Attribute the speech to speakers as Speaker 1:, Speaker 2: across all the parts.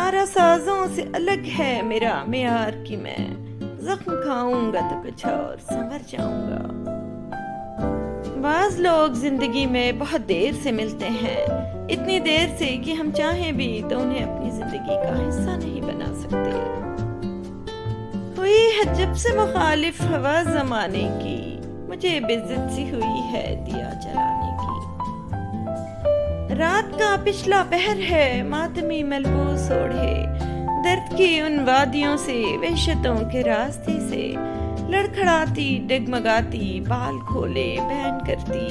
Speaker 1: نعرہ سازوں سے الگ ہے میرا معیار کی میں، زخم کھاؤں گا تو کچھ اور سنور جاؤں گا۔ بعض لوگ زندگی میں بہت دیر سے ملتے ہیں، اتنی دیر سے کہ ہم چاہیں بھی تو انہیں اپنی زندگی کا حصہ نہیں بنا سکتے۔ ہوئی ہے جب سے مخالف ہوا زمانے کی، مجھے بےعزت سی ہوئی ہے دیا جلانے کی۔ رات کا پچھلا پہر ہے ماتمی ملبوس اوڑھے، درد کی ان وادیوں سے وحشتوں کے راستے سے، لڑکھڑاتی ڈگمگاتی بال کھولے بہن کرتی،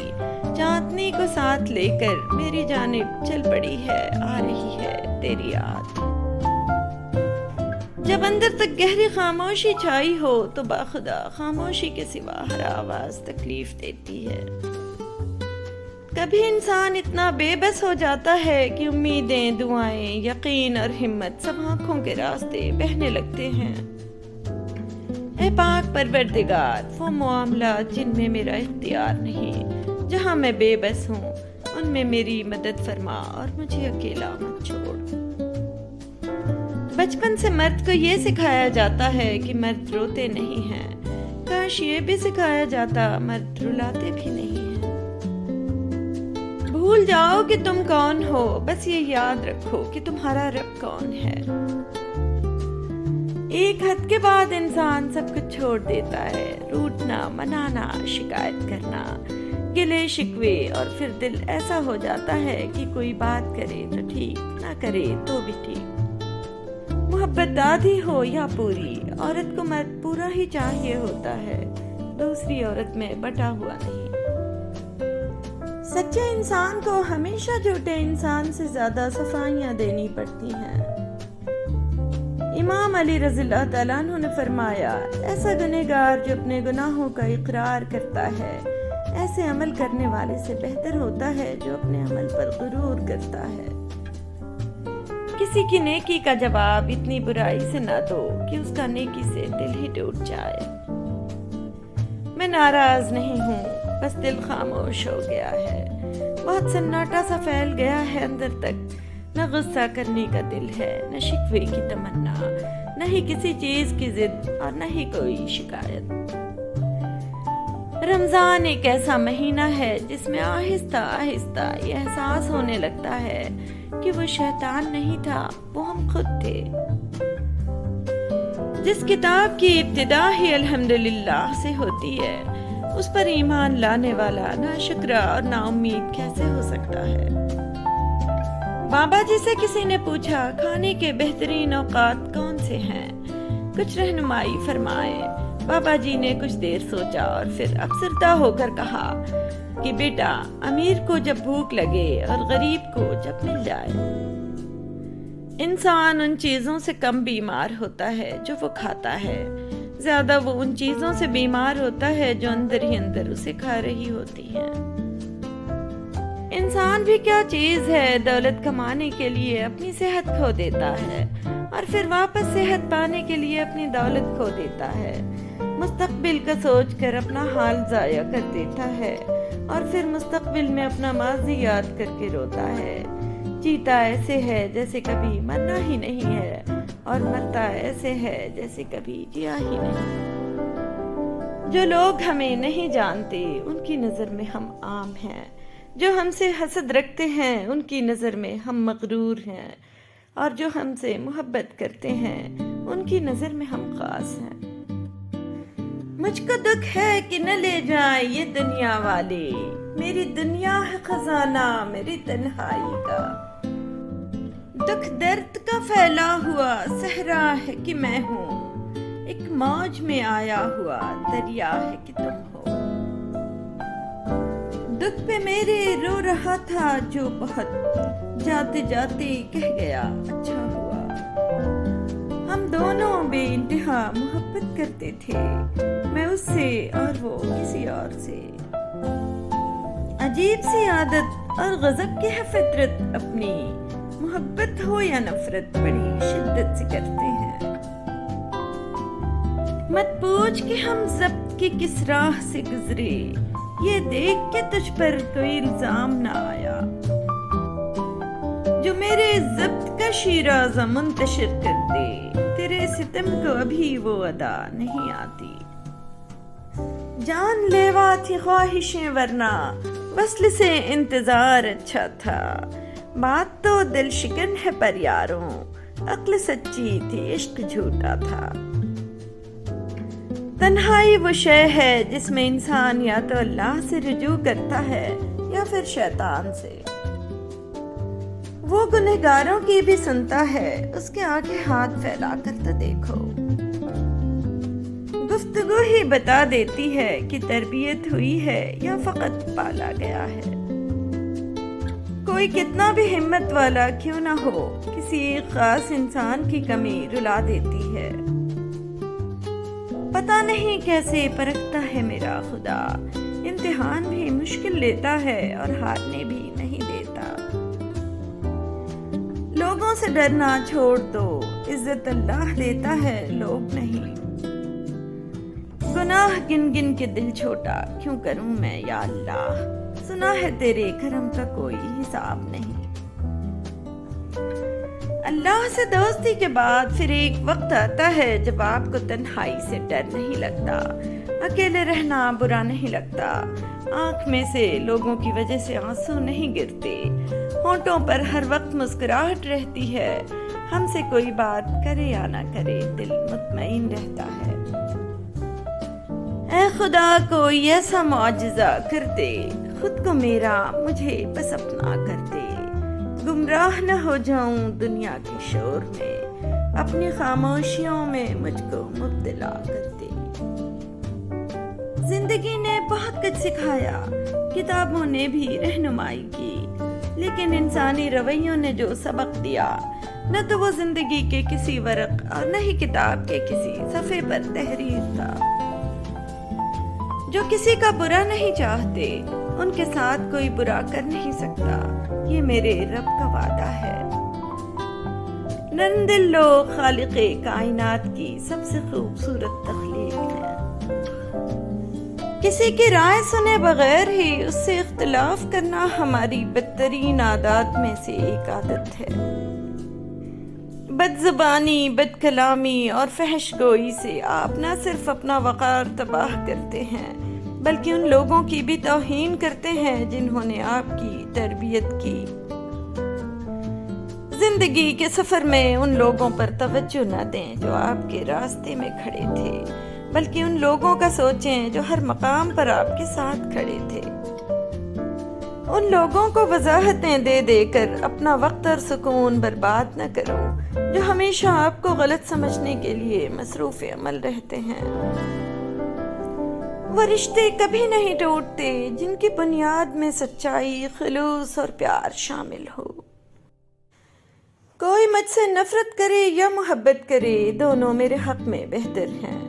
Speaker 1: چاندنی کو ساتھ لے کر میری جانب چل پڑی ہے، آ رہی ہے تیری یاد۔ جب اندر تک گہری خاموشی چھائی ہو تو باخدا خاموشی کے سوا ہر آواز تکلیف دیتی ہے۔ کبھی انسان اتنا بے بس ہو جاتا ہے کہ امیدیں، دعائیں، یقین اور ہمت سب آنکھوں کے راستے بہنے لگتے ہیں۔ اے پاک پروردگار، وہ معاملات جن میں میرا اختیار نہیں، جہاں میں بے بس ہوں، ان میں میری مدد فرما اور مجھے اکیلا مت چھوڑ۔ بچپن سے مرد کو یہ سکھایا جاتا ہے کہ مرد روتے نہیں ہیں، کاش یہ بھی سکھایا جاتا مرد رلاتے بھی نہیں ہیں۔ بھول جاؤ کہ تم کون ہو، بس یہ یاد رکھو کہ تمہارا رب کون ہے۔ ایک حد کے بعد انسان سب کچھ چھوڑ دیتا ہے، روٹنا، منانا، شکایت کرنا، گلے شکوے، اور پھر دل ایسا ہو جاتا ہے کہ کوئی بات کرے تو ٹھیک، نہ کرے تو بھی ٹھیک۔ محبت آدھی ہو یا پوری، عورت کو مرد پورا ہی چاہیے ہوتا ہے، دوسری عورت میں بٹا ہوا نہیں۔ سچے انسان کو ہمیشہ جھوٹے انسان سے زیادہ صفائیاں دینی پڑتی ہیں۔ امام علی رضی اللہ تعالیٰ عنہ نے فرمایا، ایسا گنہگار جو اپنے گناہوں کا اقرار کرتا ہے، ایسے عمل کرنے والے سے بہتر ہوتا ہے جو اپنے عمل پر غرور کرتا ہے۔ کسی کی نیکی کا جواب اتنی برائی سے نہ دو کہ اس کا نیکی سے دل ہی ٹوٹ جائے۔ میں ناراض نہیں ہوں، بس دل خاموش ہو گیا ہے، بہت سناٹا سا پھیل گیا ہے اندر تک، نہ غصہ کرنے کا دل ہے، نہ شکوے کی تمنا، نہ ہی کسی چیز کی ضد، اور نہ ہی کوئی شکایت۔ رمضان ایک ایسا مہینہ ہے جس میں آہستہ آہستہ یہ احساس ہونے لگتا ہے کہ وہ شیطان نہیں تھا، وہ ہم خود تھے۔ جس کتاب کی ابتدا ہی الحمدللہ سے ہوتی ہے، اس پر ایمان لانے والا ناشکرا اور نا امید کیسے ہو سکتا ہے؟ بابا جی سے کسی نے پوچھا، کھانے کے بہترین اوقات کون سے ہیں؟ کچھ رہنمائی فرمائے۔ بابا جی نے کچھ دیر سوچا اور پھر افسردہ ہو کر کہا کہ بیٹا، امیر کو جب بھوک لگے اور غریب کو جب مل جائے۔ انسان ان چیزوں سے کم بیمار ہوتا ہے جو وہ کھاتا ہے، زیادہ وہ ان چیزوں سے بیمار ہوتا ہے جو اندر ہی اندر اسے کھا رہی ہوتی ہیں۔ انسان بھی کیا چیز ہے، دولت کمانے کے لیے اپنی صحت کھو دیتا ہے اور پھر واپس صحت پانے کے لیے اپنی دولت کھو دیتا ہے، مستقبل کا سوچ کر اپنا حال ضائع کر دیتا ہے اور پھر مستقبل میں اپنا ماضی یاد کر کے روتا ہے۔ جیتا ایسے ہے جیسے کبھی مرنا ہی نہیں ہے، اور مرتا ایسے ہے جیسے کبھی جیا ہی نہیں۔ جو لوگ ہمیں نہیں جانتے ان کی نظر میں ہم عام ہیں، جو ہم سے حسد رکھتے ہیں ان کی نظر میں ہم مغرور ہیں، اور جو ہم سے محبت کرتے ہیں ان کی نظر میں ہم خاص ہیں۔ مجھ کو دکھ ہے کہ نہ لے جائیں یہ دنیا والے، میری دنیا ہے خزانہ میری تنہائی کا۔ دکھ درد کا پھیلا ہوا صحرا ہے کہ میں ہوں، ایک موج میں آیا ہوا دریا ہے کہ تم ہو۔ دکھ پہ میرے رو رہا تھا جو بہت، جاتے جاتے کہہ گیا اچھا ہوا۔ ہم دونوں بے انتہا محبت کرتے تھے، میں اس سے اور وہ کسی اور سے۔ عجیب سی عادت اور غضب کی ہے فطرت اپنی، محبت ہو یا نفرت بڑی شدت سے کرتے ہیں۔ مت پوچھ کہ ہم ضبط کی کس راہ سے گزرے، یہ دیکھ کے تجھ پر کوئی الزام نہ آیا۔ جو میرے ضبط کا شیرازہ منتشر کر دے، تیرے ستم کو ابھی وہ ادا نہیں آتی۔ جان لیوا تھی خواہشیں ورنہ وصل سے انتظار اچھا تھا، بات تو دل شکن ہے پر یاروں، عقل سچی تھی عشق جھوٹا تھا۔ تنہائی وہ شے ہے جس میں انسان یا تو اللہ سے رجوع کرتا ہے یا پھر شیطان سے۔ وہ گنہگاروں کی بھی سنتا ہے، اس کے آگے ہاتھ پھیلا کر تو دیکھو۔ گفتگو ہی بتا دیتی ہے کہ تربیت ہوئی ہے یا فقط پالا گیا ہے۔ کوئی کتنا بھی ہمت والا کیوں نہ ہو، کسی ایک خاص انسان کی کمی رلا دیتی ہے۔ پتہ نہیں کیسے پرکھتا ہے میرا خدا، امتحان بھی مشکل لیتا ہے اور ہارنے بھی نہیں دیتا۔ لوگوں سے ڈرنا چھوڑ دو، عزت اللہ دیتا ہے لوگ نہیں۔ گناہ گن گن کے دل چھوٹا کیوں کروں میں یا اللہ، سنا ہے تیرے کرم کا کوئی حساب نہیں۔ اللہ سے دوستی کے بعد پھر ایک وقت آتا ہے جب آپ کو تنہائی سے ڈر نہیں لگتا، اکیلے رہنا برا نہیں لگتا، آنکھ میں سے لوگوں کی وجہ سے آنسو نہیں گرتے، ہونٹوں پر ہر وقت مسکراہٹ رہتی ہے، ہم سے کوئی بات کرے یا نہ کرے دل مطمئن رہتا ہے۔ اے خدا کوئی ایسا معجزہ کر دے، خود کو میرا مجھے بس اپنا کر دے، گمراہ نہ ہو جاؤں دنیا کے شور میں، اپنی خاموشیوں میں مجھ کو مبتلا کر دے۔ زندگی نے بہت کچھ سکھایا، کتابوں نے بھی رہنمائی کی، لیکن انسانی رویوں نے جو سبق دیا، نہ تو وہ زندگی کے کسی ورق اور نہ ہی کتاب کے کسی صفحے پر تحریر تھا۔ جو کسی کا برا نہیں چاہتے، ان کے ساتھ کوئی برا کر نہیں سکتا، یہ میرے رب کا وعدہ ہے۔ نرم دل لوگ خالق کائنات کی سب سے خوبصورت تخلیق ہے۔ کسی کی رائے سنے بغیر ہی اس سے اختلاف کرنا ہماری بدترین عادات میں سے ایک عادت ہے۔ بد زبانی، بد کلامی اور فحش گوئی سے آپ نہ صرف اپنا وقار تباہ کرتے ہیں، بلکہ ان لوگوں کی بھی توہین کرتے ہیں جنہوں نے آپ کی تربیت کی۔ زندگی کے سفر میں ان لوگوں پر توجہ نہ دیں جو آپ کے راستے میں کھڑے تھے، بلکہ ان لوگوں کا سوچیں جو ہر مقام پر آپ کے ساتھ کھڑے تھے۔ ان لوگوں کو وضاحتیں دے دے کر اپنا وقت اور سکون برباد نہ کرو، جو ہمیشہ آپ کو غلط سمجھنے کے لیے مصروف عمل رہتے ہیں۔ وہ رشتے کبھی نہیں ٹوٹتے جن کی بنیاد میں سچائی، خلوص اور پیار شامل ہو۔ کوئی مجھ سے نفرت کرے یا محبت کرے، دونوں میرے حق میں بہتر ہیں،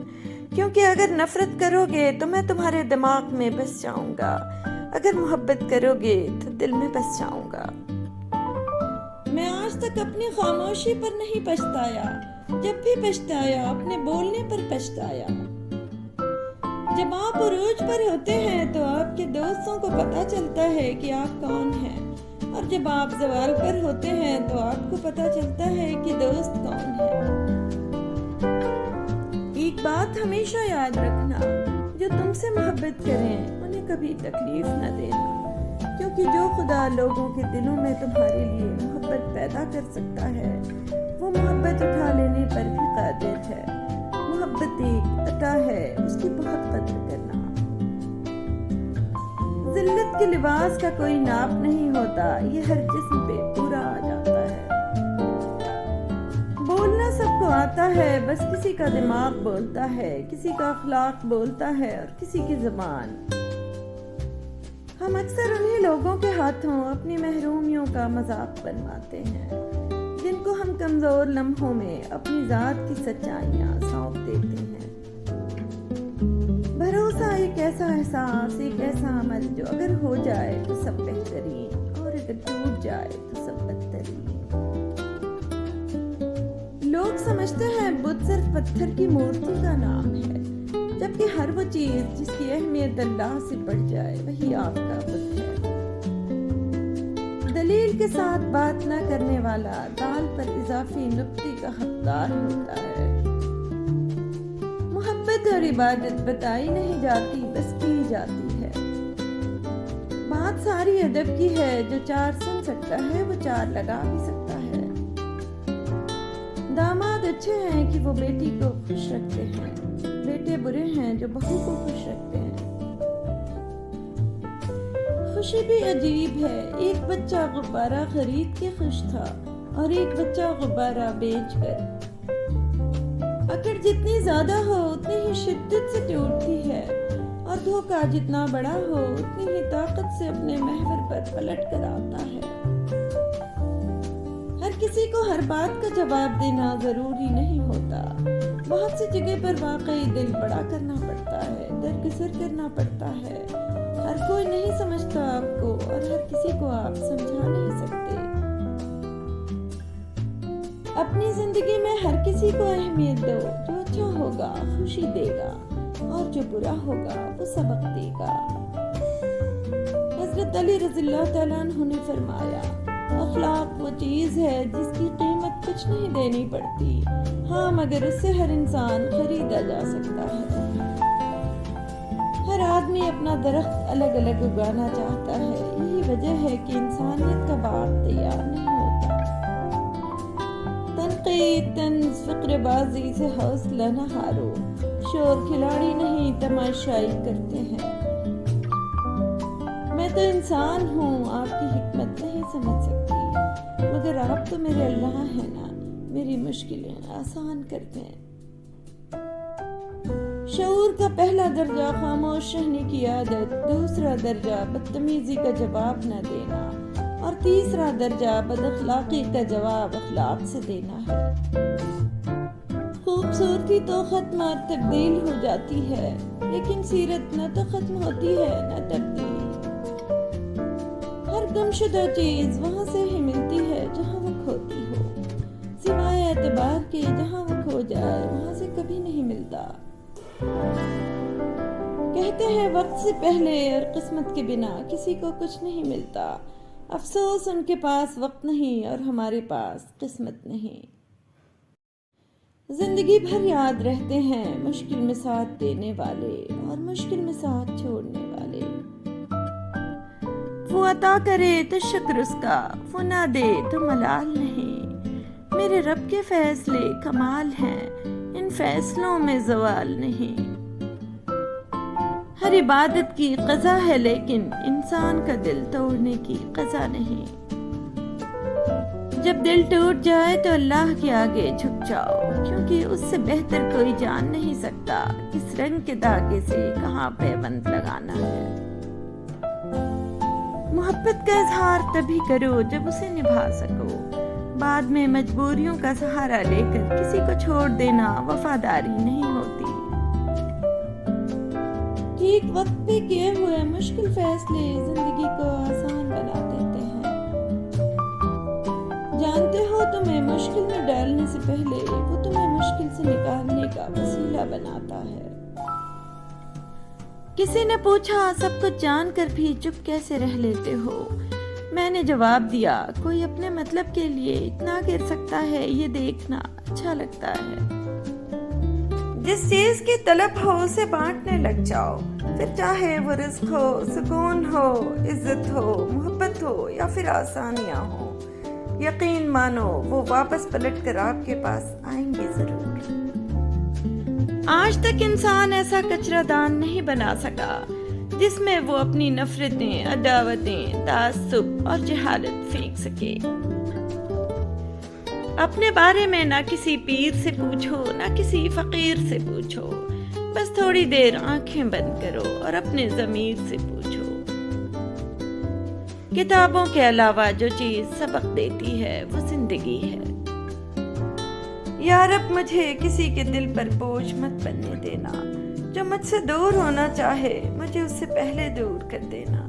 Speaker 1: کیونکہ اگر نفرت کرو گے تو میں تمہارے دماغ میں بس جاؤں گا، اگر محبت کرو گے تو دل میں بس جاؤں گا۔ میں آج تک اپنی خاموشی پر نہیں پچھتایا، جب بھی پچھتایا اپنے بولنے پر پچھتایا۔ جب آپ عروج پر ہوتے ہیں تو آپ کے دوستوں کو پتہ چلتا ہے کہ آپ کون ہیں، اور جب آپ زوال پر ہوتے ہیں تو آپ کو پتہ چلتا ہے کہ دوست کون ہے۔ ایک بات ہمیشہ یاد رکھنا، جو تم سے محبت کریں انہیں کبھی تکلیف نہ دینا، کیونکہ جو خدا لوگوں کے دلوں میں تمہارے لیے محبت پیدا کر سکتا ہے، وہ محبت اٹھا لینے پر بھی قادر ہے۔ محبت ایک عطا ہے، اس کی بہت قدر کرنا۔ ذلت کے لباس کا کوئی ناپ نہیں ہوتا، یہ ہر جسم پہ پورا آ جاتا ہے۔ بولنا سب کو آتا ہے، بس کسی کا دماغ بولتا ہے، کسی کا اخلاق بولتا ہے اور کسی کی زبان۔ ہم اکثر انہی لوگوں کے ہاتھوں اپنی محرومیوں کا مذاق بنواتے ہیں، جن کو ہم کمزور لمحوں میں اپنی ذات کی سچائیاں سونپ دیتے ہیں۔ بھروسہ ایک ایسا احساس، ایک ایسا عمل جو اگر ہو جائے تو سب بہترین، اور اگر ٹوٹ جائے تو سب بدترین۔ لوگ سمجھتے ہیں بت صرف پتھر کی مورتی کا نام ہے، جبکہ ہر وہ چیز جس کی اہمیت اللہ سے بڑھ جائے وہی آپ کا بت ہے۔ دلیل کے ساتھ بات نہ کرنے والا دال پر اضافی نکتے کا حقدار ہوتا ہے۔ محبت اور عبادت بتائی نہیں جاتی، بس کی جاتی ہے۔ بات ساری ادب کی ہے، جو 4 سن سکتا ہے وہ 4 لگا بھی سکتا ہے۔ داماد اچھے ہیں کہ وہ بیٹی کو خوش رکھتے ہیں، بیٹے برے ہیں جو بہو کو خوش رکھتے ہیں۔ خوشی بھی عجیب ہے، ایک بچہ غبارہ خرید کے خوش تھا اور ایک بچہ غبارہ بیچ کر۔ اکڑ جتنی زیادہ ہو اتنی ہی شدت سے ٹوٹتی ہے، اور دھوکہ جتنا بڑا ہو اتنی ہی طاقت سے اپنے محور پر پلٹ کر آتا ہے۔ ہر کسی کو ہر بات کا جواب دینا ضروری نہیں ہوتا۔ بہت سی جگہ پر واقعی دل بڑا کرنا پڑتا ہے، درگزر کرنا پڑتا ہے۔ ہر کوئی نہیں سمجھتا آپ کو، اور ہر کسی کو آپ سمجھا نہیں سکتے۔ اپنی زندگی میں ہر کسی کو اہمیت دو، جو اچھا ہوگا خوشی دے گا، اور جو برا ہوگا وہ سبق دے گا۔ حضرت علی رضی اللہ تعالیٰ عنہ نے فرمایا، اخلاق وہ چیز ہے جس کی قیمت کچھ نہیں دینی پڑتی، ہاں مگر اس سے ہر انسان خریدا جا سکتا ہے۔ ہر آدمی اپنا درخت الگ الگ اگانا چاہتا ہے، یہی وجہ ہے کہ انسانیت کا باغ تیار نہیں ہوتا۔ تنقید، طنز، فقر بازی سے حوصلہ نہ ہارو، شور کھلاڑی نہیں تماشائی کرتے ہیں۔ میں تو انسان ہوں، آپ کی حکمت نہیں سمجھ سکتی، مگر آپ تو میرے اللہ ہیں نا، میری مشکلیں آسان کرتے ہیں۔ شعور کا پہلا درجہ خاموش رہنے کی عادت، دوسرا درجہ بدتمیزی کا جواب نہ دینا، اور تیسرا درجہ بد اخلاقی کا جواب اخلاق سے دینا ہے۔ خوبصورتی تو ختم اور تبدیل ہو جاتی ہے، لیکن سیرت نہ تو ختم ہوتی ہے نہ تبدیل۔ ہر گمشدہ چیز وہاں سے ہی ملتی ہے جہاں وہ کھوتی ہو، سوائے اعتبار کے جہاں وہ کھو جائے وہاں سے کبھی نہیں ملتا۔ کہتے ہیں وقت سے پہلے اور قسمت کے بنا کسی کو کچھ نہیں ملتا، افسوس ان کے پاس وقت نہیں اور ہمارے پاس قسمت نہیں۔ زندگی بھر یاد رہتے ہیں مشکل میں ساتھ دینے والے اور مشکل میں ساتھ چھوڑنے والے۔ وہ عطا کرے تو شکر اس کا، وہ نہ دے تو ملال نہیں۔ میرے رب کے فیصلے کمال ہیں، ان فیصلوں میں زوال نہیں۔ ہر عبادت کی قضا ہے لیکن انسان کا دل توڑنے کی قضا نہیں۔ جب دل ٹوٹ جائے تو اللہ کے آگے جھک جاؤ، کیونکہ اس سے بہتر کوئی جان نہیں سکتا کس رنگ کے دھاگے سے کہاں پیوند لگانا ہے۔ محبت کا اظہار تبھی کرو جب اسے نبھا سکو، بعد میں مجبوریوں کا سہارا لے کر کسی کو چھوڑ دینا وفاداری نہیں ہوتی۔ ٹھیک وقت پہ کیے ہوئے مشکل فیصلے زندگی کو آسان بنا دیتے ہیں۔ جانتے ہو تمہیں مشکل میں ڈالنے سے پہلے وہ تمہیں مشکل سے نکالنے کا وسیلہ بناتا ہے۔ کسی نے پوچھا سب کچھ جان کر بھی چپ کیسے رہ لیتے ہو؟ میں نے جواب دیا، کوئی اپنے مطلب کے لیے اتنا گر سکتا ہے یہ دیکھنا اچھا لگتا ہے۔ جس چیز کی طلب ہو اسے بانٹنے لگ جاؤ، پھر چاہے وہ رزق ہو، سکون ہو، عزت ہو، محبت ہو یا پھر آسانیاں ہو، یقین مانو وہ واپس پلٹ کر آپ کے پاس آئیں گے ضرور۔ آج تک انسان ایسا کچرا دان نہیں بنا سکا جس میں وہ اپنی نفرتیں، عداوتیں، تعصب اور جہالت پھینک سکے۔ اپنے بارے میں نہ کسی پیر سے پوچھو نہ کسی فقیر سے پوچھو، بس تھوڑی دیر آنکھیں بند کرو اور اپنے ضمیر سے پوچھو۔ کتابوں کے علاوہ جو چیز سبق دیتی ہے وہ زندگی ہے۔ یا رب مجھے کسی کے دل پر بوجھ مت بننے دینا، جو مجھ سے دور ہونا چاہے مجھے اس سے پہلے دور کر دینا۔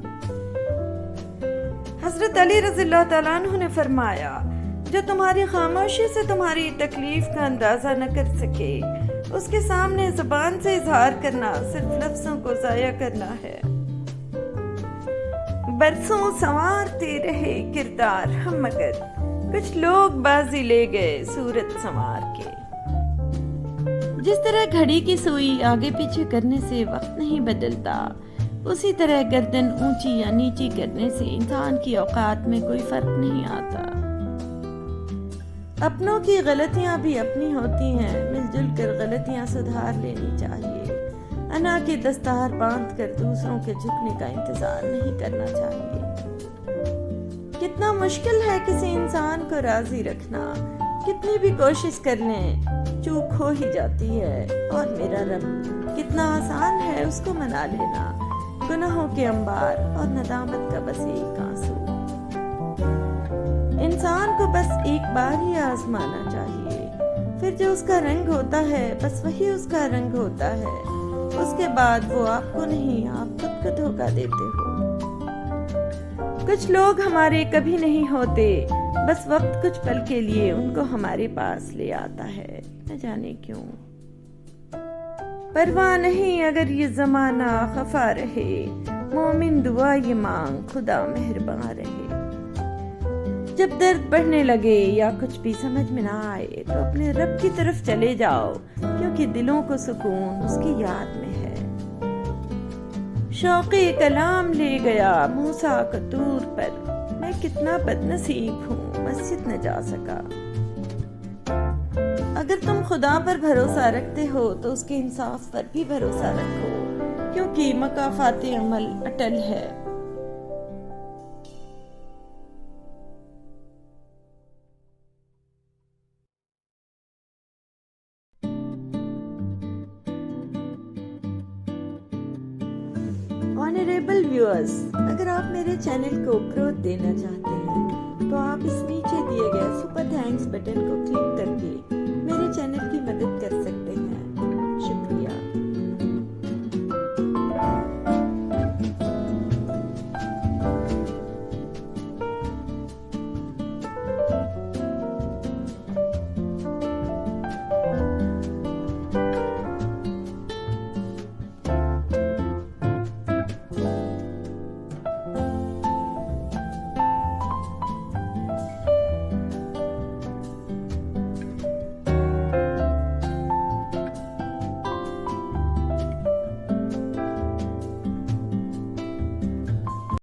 Speaker 1: حضرت علی رضی اللہ تعالیٰ عنہ نے فرمایا، جو تمہاری خاموشی سے تمہاری تکلیف کا اندازہ نہ کر سکے، اس کے سامنے زبان سے اظہار کرنا صرف لفظوں کو ضائع کرنا ہے۔ برسوں سنوارتے رہے کردار ہم، مگر کچھ لوگ بازی لے گئے صورت سنوار کے۔ جس طرح گھڑی کی سوئی آگے پیچھے کرنے سے وقت نہیں بدلتا، اسی طرح گردن اونچی یا نیچی کرنے سے انسان کی اوقات میں کوئی فرق نہیں آتا۔ اپنوں کی غلطیاں بھی اپنی ہوتی ہیں، مل جل کر غلطیاں سدھار لینی چاہیے۔ انا کی دستار باندھ کر دوسروں کے جھکنے کا انتظار نہیں کرنا چاہیے۔ کتنا مشکل ہے کسی انسان کو راضی رکھنا، کتنی بھی کوشش کر لیں چوک ہو ہی جاتی ہے، اور میرا رب کتنا آسان ہے اس کو منا لینا، گناہوں کے انبار اور ندامت کا بس ایک آنسو۔ انسان کو بس ایک بار ہی آزمانا چاہیے، پھر جو اس کا رنگ ہوتا ہے بس وہی اس کا رنگ ہوتا ہے، اس کے بعد وہ آپ کو نہیں، آپ خود کو دھوکا دیتے ہو۔ کچھ لوگ ہمارے کبھی نہیں ہوتے، بس وقت کچھ پل کے لیے ان کو ہمارے پاس لے آتا ہے، نہ جانے کیوں۔ پرواہ نہیں اگر یہ زمانہ خفا رہے، مومن دعا یہ مانگ خدا مہرباں رہے۔ جب درد بڑھنے لگے یا کچھ بھی سمجھ میں نہ آئے تو اپنے رب کی طرف چلے جاؤ، کیونکہ دلوں کو سکون اس کی یاد میں ہے۔ شوق کلام لے گیا موسیٰ کو طور پر، میں کتنا بد نصیب ہوں مسجد نہ جا سکا۔ اگر تم خدا پر بھروسہ رکھتے ہو تو اس کے انصاف پر بھی بھروسہ رکھو، کیونکہ مکافات عمل اٹل ہے۔ آنریبل ویورز، اگر آپ میرے چینل کو گروتھ دینا چاہتے ہیں تو آپ اس نیچے دیے گئے سپر تھینکس بٹن کو کلک کر کے